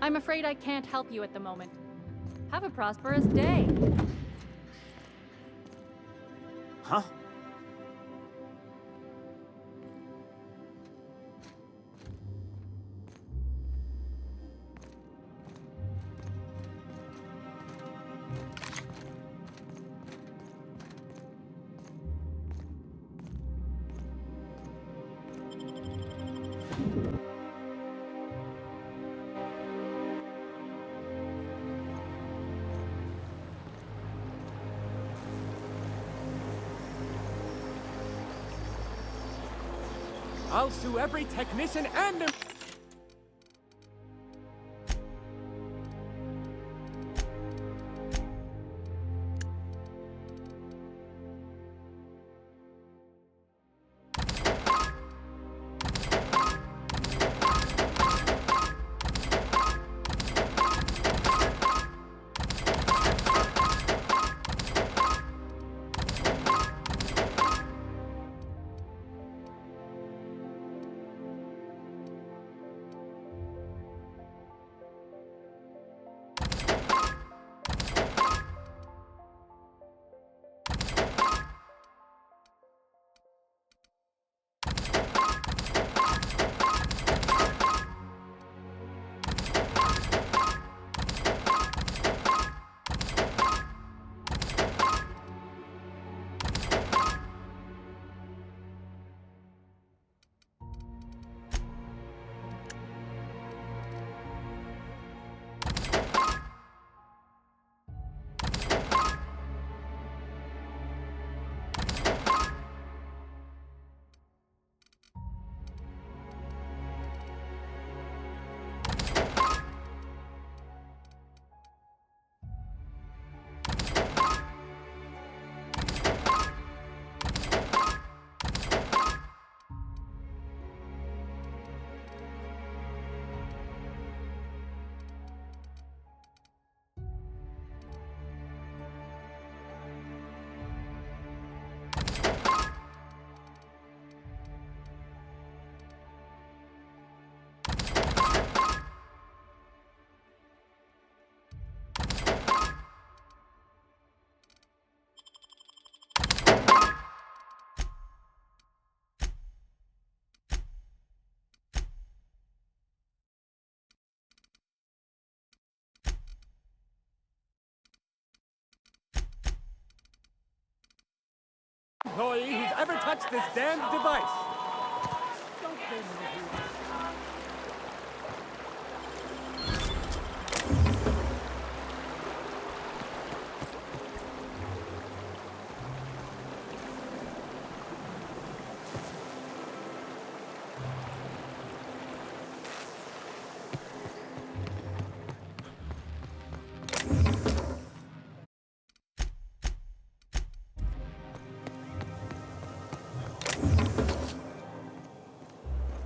I'm afraid I can't help you at the moment. Have a prosperous day. Huh? I'll sue every technician and... employee who's ever touched this damned device. Don't blame me.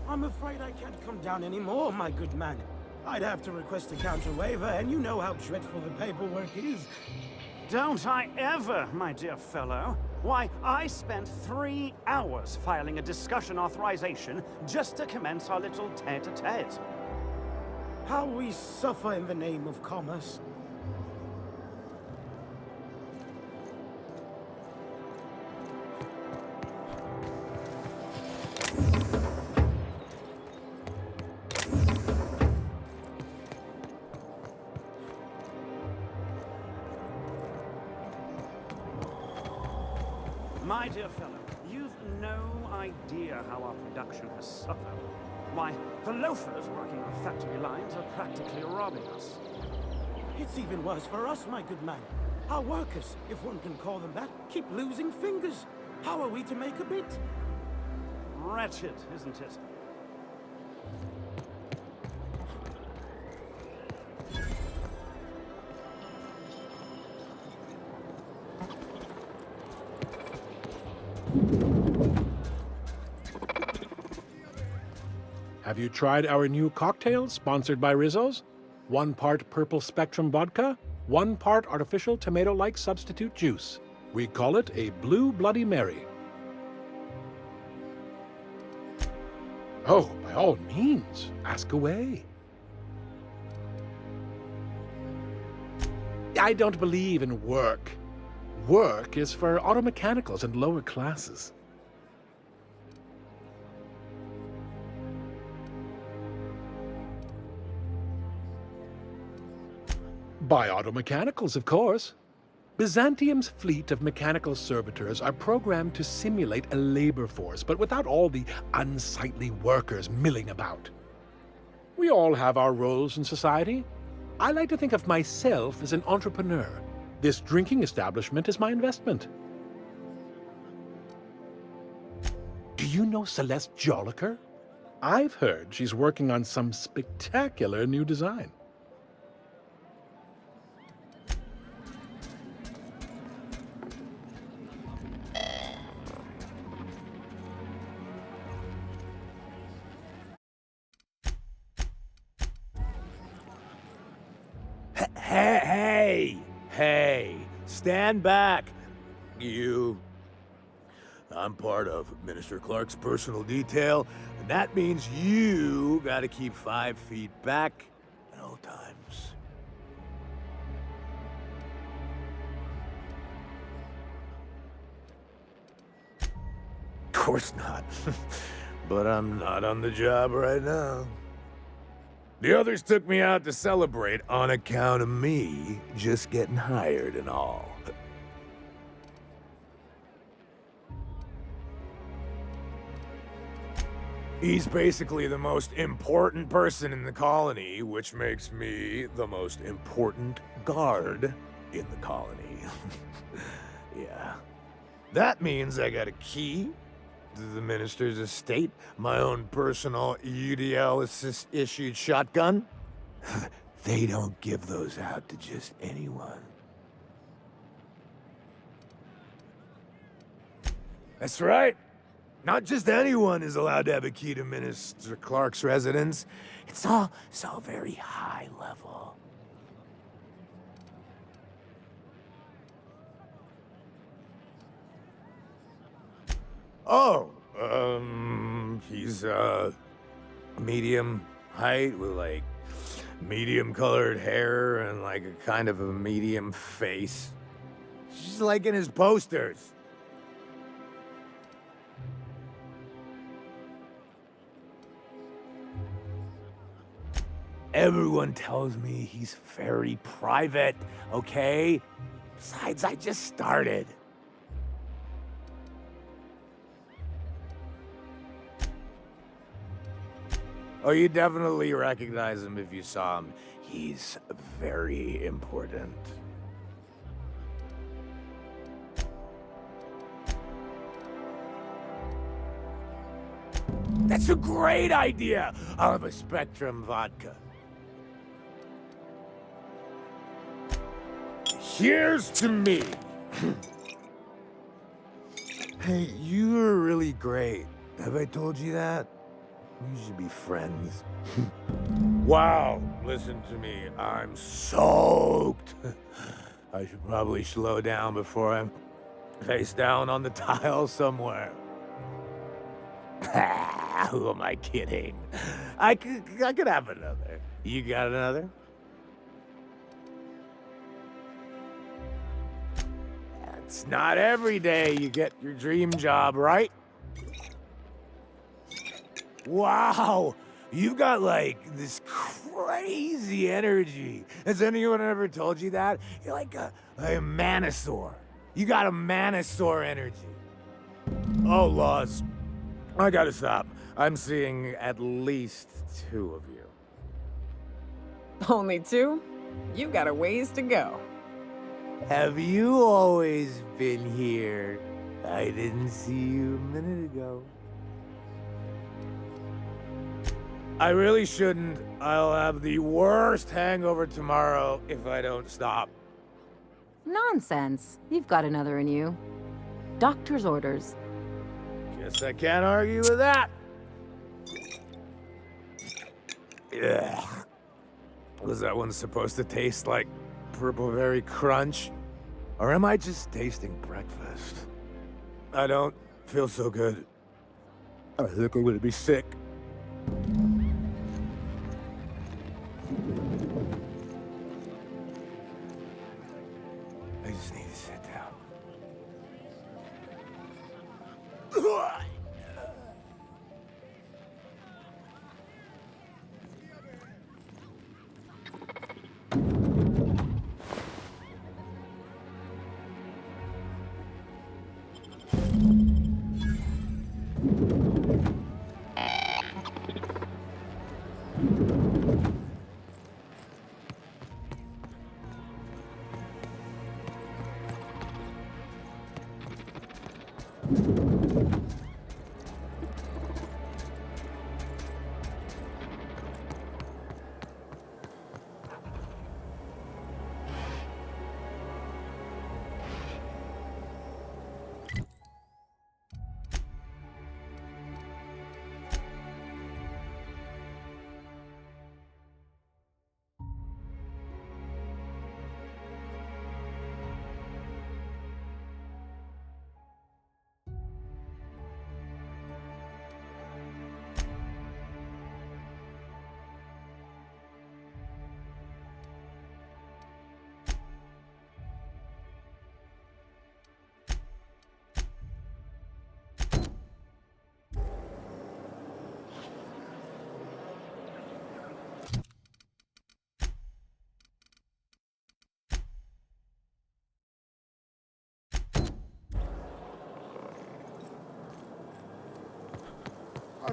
I'm afraid I can't come down anymore, my good man. I'd have to request a counter waiver, and you know how dreadful the paperwork is. Don't I ever, my dear fellow. Why, I spent 3 hours filing a discussion authorization just to commence our little tete-a-tete. How we suffer in the name of commerce. My dear fellow, you've no idea how our production has suffered. Why, the loafers working on factory lines are practically robbing us. It's even worse for us, my good man. Our workers, if one can call them that, keep losing fingers. How are we to make a bit? Wretched, isn't it? Have you tried our new cocktail sponsored by Rizzo's? 1 part Purple Spectrum vodka, 1 part artificial tomato-like substitute juice. We call it a Blue Bloody Mary. Oh, by all means, ask away. I don't believe in work. Work is for auto mechanicals and lower classes. By auto mechanicals, of course. Byzantium's fleet of mechanical servitors are programmed to simulate a labor force, but without all the unsightly workers milling about. We all have our roles in society. I like to think of myself as an entrepreneur. This drinking establishment is my investment. Do you know Celeste Jolliker? I've heard she's working on some spectacular new design. Hey, stand back, you. I'm part of Minister Clark's personal detail, and that means you gotta keep 5 feet back at all times. Of course not. But I'm not on the job right now. The others took me out to celebrate on account of me just getting hired and all. He's basically the most important person in the colony, which makes me the most important guard in the colony. Yeah. That means I got a key to the minister's estate, my own personal UDL-issued shotgun. They don't give those out to just anyone. That's right. Not just anyone is allowed to have a key to Minister Clark's residence. It's all very high level. Oh, he's, medium height with, like, medium-colored hair and, like, a kind of a medium face. Just like in his posters. Everyone tells me he's very private, okay? Besides, I just started. Oh, you definitely recognize him if you saw him. He's very important. That's a great idea! I'll have a Spectrum vodka. Here's to me! Hey, you are really great. Have I told you that? We should be friends. Wow, listen to me. I'm soaked. I should probably slow down before I'm face down on the tile somewhere. Who am I kidding? I could have another. You got another? It's not every day you get your dream job, right? Wow, you've got, like, this crazy energy. Has anyone ever told you that? You're like a manosaur. You got a manosaur energy. Oh, Laws. I gotta stop. I'm seeing at least 2 of you. Only 2? You got a ways to go. Have you always been here? I didn't see you a minute ago. I really shouldn't. I'll have the worst hangover tomorrow if I don't stop. Nonsense. You've got another in you. Doctor's orders. Guess I can't argue with that. Ugh. Was that one supposed to taste like Purple Berry Crunch? Or am I just tasting breakfast? I don't feel so good. I think I'm gonna be sick.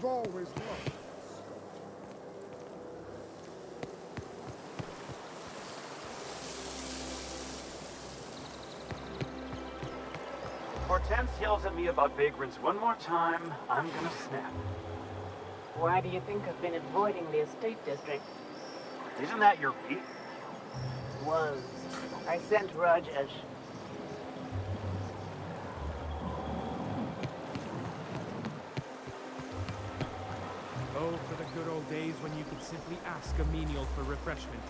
I've always loved sculpture. Hortense yells at me about vagrants one more time, I'm gonna snap. Why do you think I've been avoiding the estate district? Isn't that your beat? Was. I sent Rajesh. Oh, for the good old days when you could simply ask a menial for refreshment.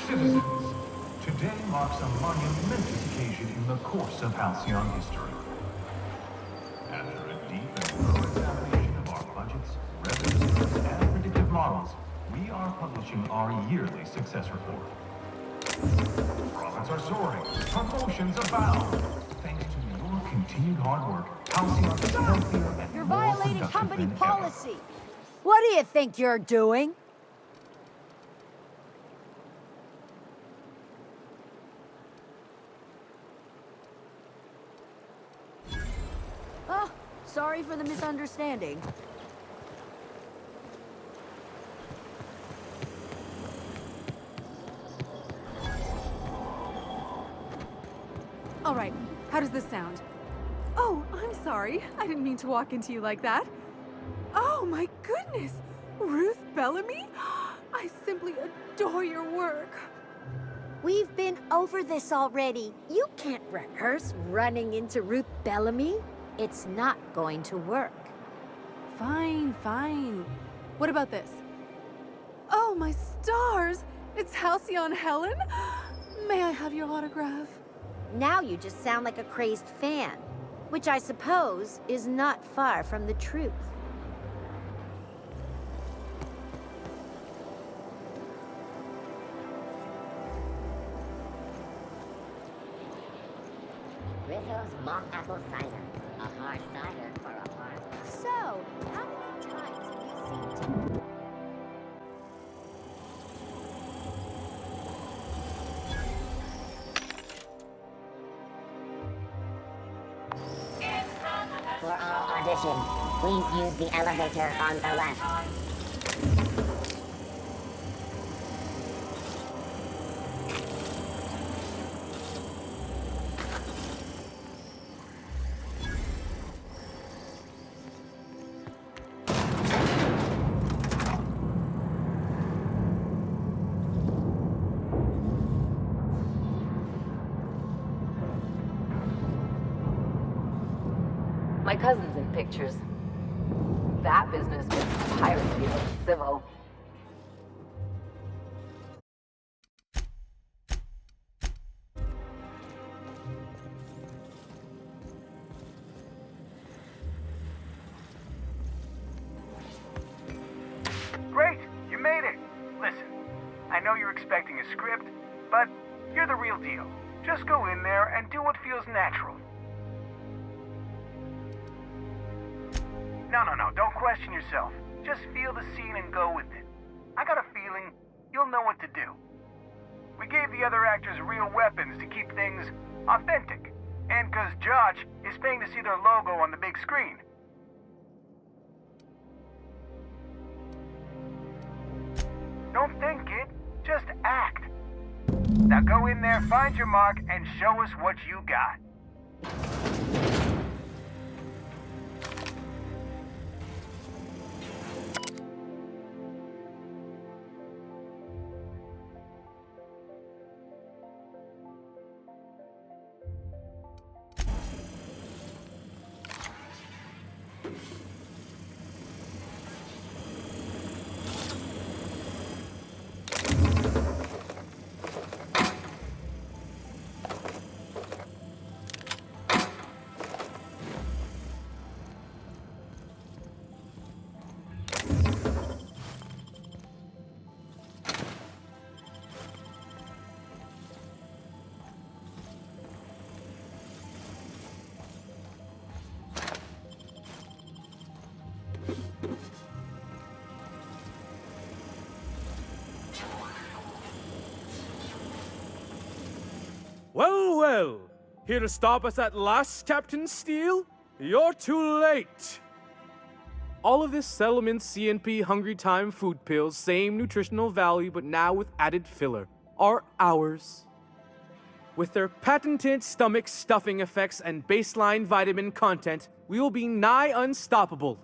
Citizens, today marks a monumentous occasion in the course of Halcyon history. After a deep and thorough examination of our budgets, revenues, and predictive models, we are publishing our yearly success report. Profits are soaring, promotions abound. Thanks to your continued hard work, Halcyon is healthier and You're more violating productive company than policy. What do you think you're doing? Oh, sorry for the misunderstanding. All right, how does this sound? Oh, I'm sorry. I didn't mean to walk into you like that. Oh my goodness! Ruth Bellamy? I simply adore your work. We've been over this already. You can't rehearse running into Ruth Bellamy. It's not going to work. Fine, fine. What about this? Oh, my stars! It's Halcyon Helen? May I have your autograph? Now you just sound like a crazed fan, which I suppose is not far from the truth. Rizzo's mock apple cider. A hard cider for a hard. So, how many times have you seen to... For all auditions, please use the elevator on the left. My cousin's in pictures. That business with piracy looks civil. Great! You made it! Listen, I know you're expecting a script, but you're the real deal. Just go in there and do what feels natural. No, don't question yourself. Just feel the scene and go with it. I got a feeling you'll know what to do. We gave the other actors real weapons to keep things authentic. And because Josh is paying to see their logo on the big screen. Don't think it, just act. Now go in there, find your mark, and show us what you got. well. Here to stop us at last, Captain Steele? You're too late. All of this settlement CNP Hungry Time food pills, same nutritional value, but now with added filler, are ours. With their patented stomach stuffing effects and baseline vitamin content, we will be nigh unstoppable.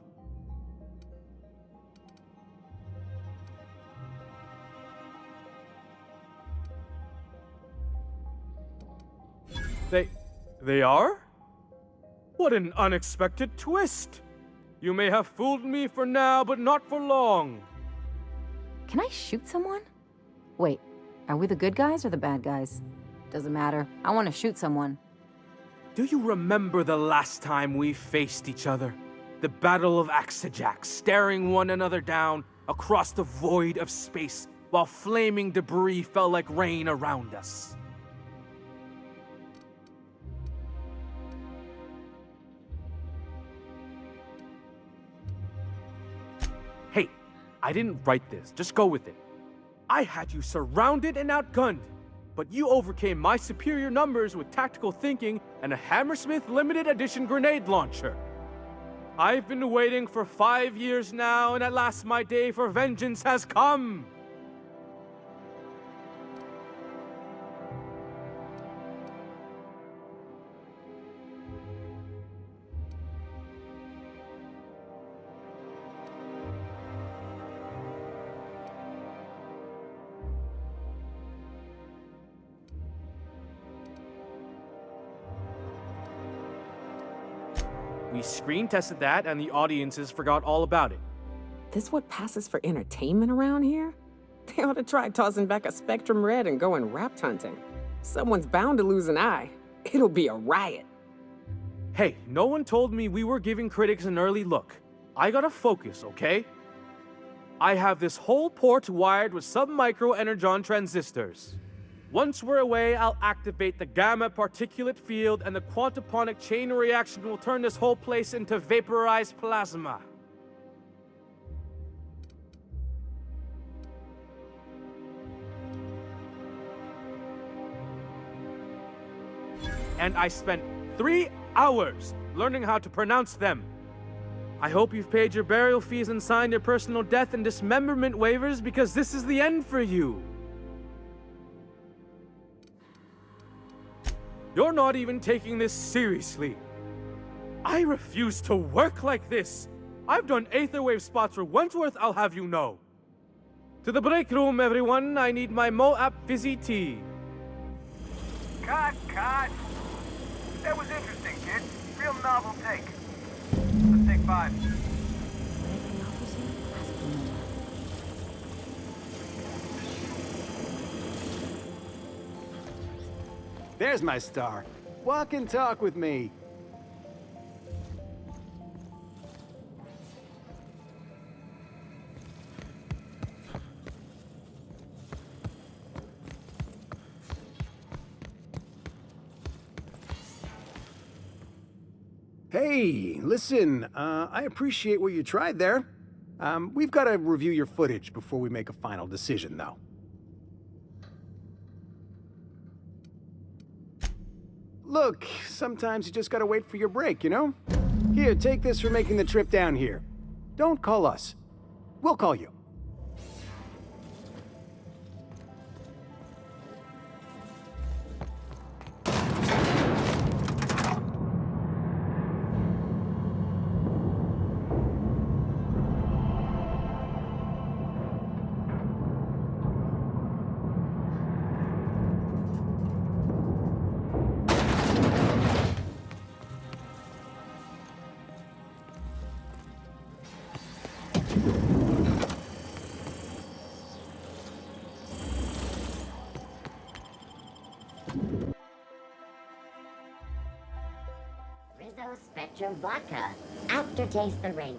They are? What an unexpected twist! You may have fooled me for now, but not for long. Can I shoot someone? Wait, are we the good guys or the bad guys? Doesn't matter. I want to shoot someone. Do you remember the last time we faced each other? The Battle of Axejack, staring one another down across the void of space while flaming debris fell like rain around us. Hey, I didn't write this. Just go with it. I had you surrounded and outgunned, but you overcame my superior numbers with tactical thinking and a Hammersmith limited edition grenade launcher. I've been waiting for 5 years now, and at last my day for vengeance has come. We screen tested that, and the audiences forgot all about it. This what passes for entertainment around here? They ought to try tossing back a Spectrum Red and going rapt hunting. Someone's bound to lose an eye. It'll be a riot. Hey, no one told me we were giving critics an early look. I gotta focus, okay? I have this whole port wired with sub-micro energon transistors. Once we're away, I'll activate the gamma particulate field, and the quantaponic chain reaction will turn this whole place into vaporized plasma. And I spent 3 hours learning how to pronounce them. I hope you've paid your burial fees and signed your personal death and dismemberment waivers, because this is the end for you. You're not even taking this seriously. I refuse to work like this. I've done Aetherwave spots for Wentworth, I'll have you know. To the break room, everyone. I need my Moab fizzy tea. Cut! That was interesting, kid. Real novel take. Let's take 5. There's my star. Walk and talk with me. Hey, listen, I appreciate what you tried there. We've got to review your footage before we make a final decision, though. Look, sometimes you just gotta wait for your break, you know? Here, take this for making the trip down here. Don't call us. We'll call you. Spectrum Vodka. Aftertaste the ring.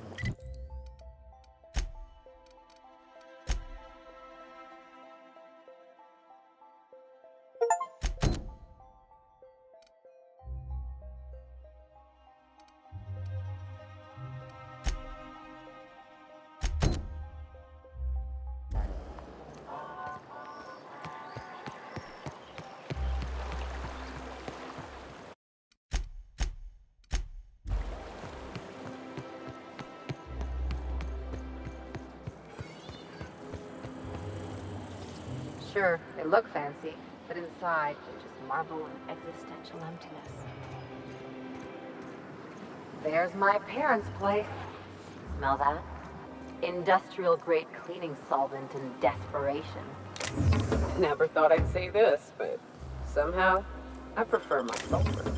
Sure, they look fancy, but inside, they just marvel in existential emptiness. There's my parents' place. Smell that? Industrial-grade cleaning solvent and desperation. Never thought I'd say this, but somehow, I prefer my sulfur.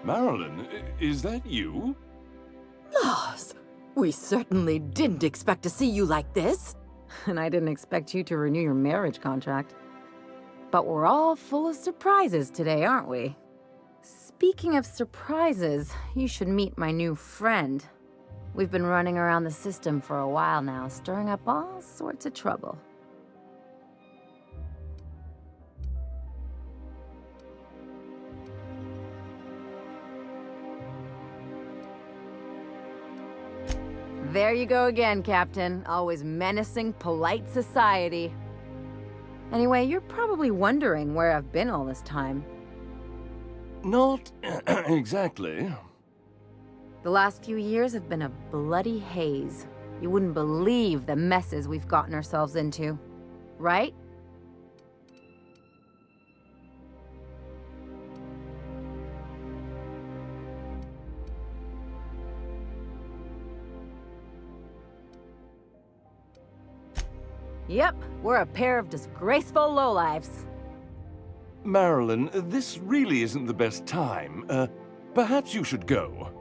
Marilyn, is that you? Lars, we certainly didn't expect to see you like this. And I didn't expect you to renew your marriage contract. But we're all full of surprises today, aren't we? Speaking of surprises, you should meet my new friend. We've been running around the system for a while now, stirring up all sorts of trouble. There you go again, Captain. Always menacing polite society. Anyway, you're probably wondering where I've been all this time. Not exactly. The last few years have been a bloody haze. You wouldn't believe the messes we've gotten ourselves into. Right? Yep, we're a pair of disgraceful lowlifes. Marilyn, this really isn't the best time. Perhaps you should go.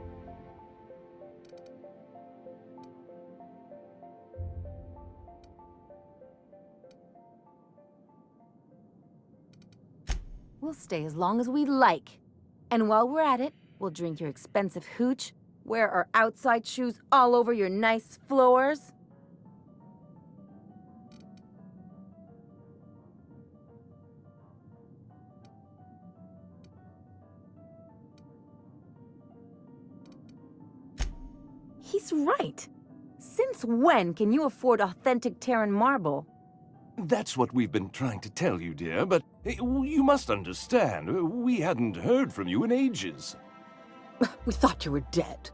We'll stay as long as we like. And while we're at it, we'll drink your expensive hooch, wear our outside shoes all over your nice floors. He's right. Since when can you afford authentic Terran marble? That's what we've been trying to tell you, dear, but you must understand, we hadn't heard from you in ages. We thought you were dead.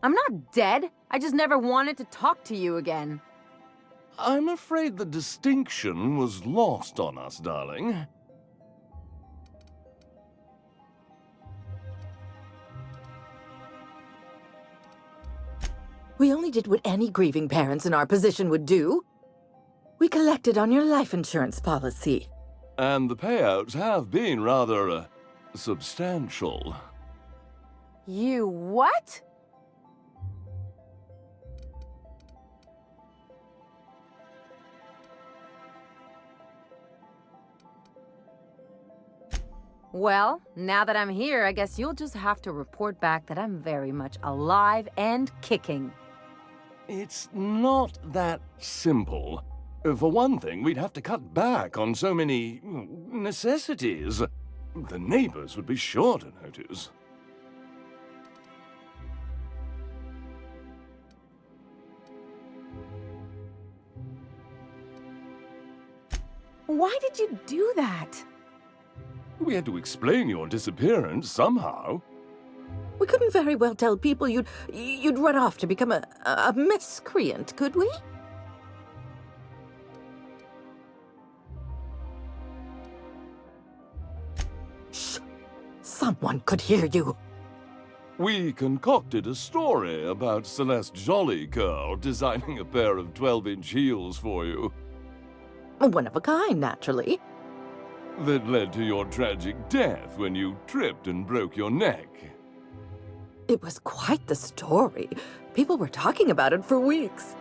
I'm not dead. I just never wanted to talk to you again. I'm afraid the distinction was lost on us, darling. We only did what any grieving parents in our position would do. We collected on your life insurance policy. And the payouts have been rather, substantial. You what? Well, now that I'm here, I guess you'll just have to report back that I'm very much alive and kicking. It's not that simple. For one thing, we'd have to cut back on so many necessities. The neighbors would be sure to notice. Why did you do that? We had to explain your disappearance somehow. We couldn't very well tell people you'd run off to become a miscreant, could we? Shh! Someone could hear you. We concocted a story about Celeste Jollycurl designing a pair of 12-inch heels for you. One of a kind, naturally. that led to your tragic death when you tripped and broke your neck. It was quite the story. People were talking about it for weeks.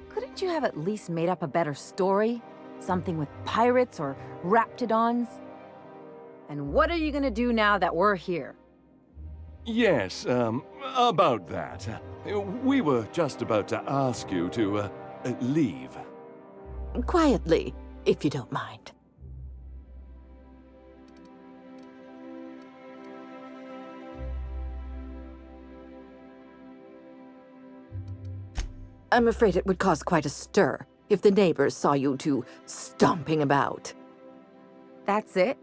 Couldn't you have at least made up a better story? Something with pirates or raptidons? And what are you gonna do now that we're here? Yes, about that. We were just about to ask you to, leave. Quietly, if you don't mind. I'm afraid it would cause quite a stir if the neighbors saw you two stomping about. That's it?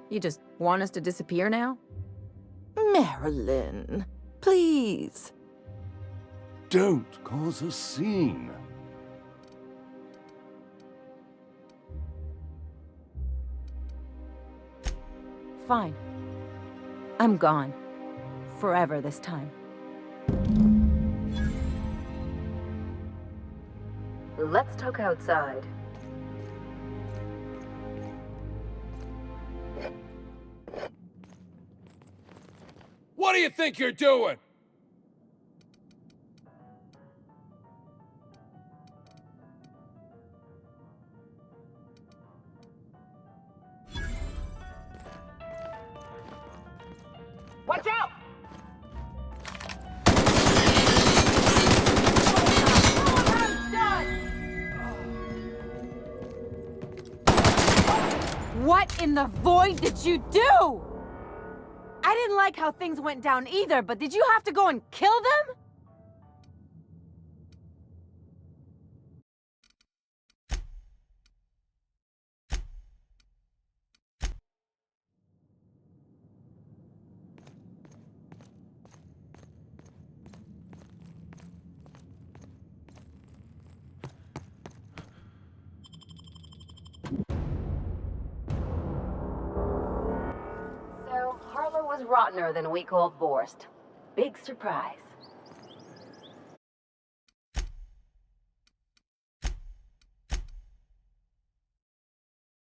You just want us to disappear now? Marilyn, please. Don't cause a scene. Fine. I'm gone. Forever this time. Let's talk outside. What do you think you're doing? Watch out! What in the void did you do? I didn't like how things went down either, but did you have to go and kill them? So, Harlow was rottener than a week-old Borst. Big surprise.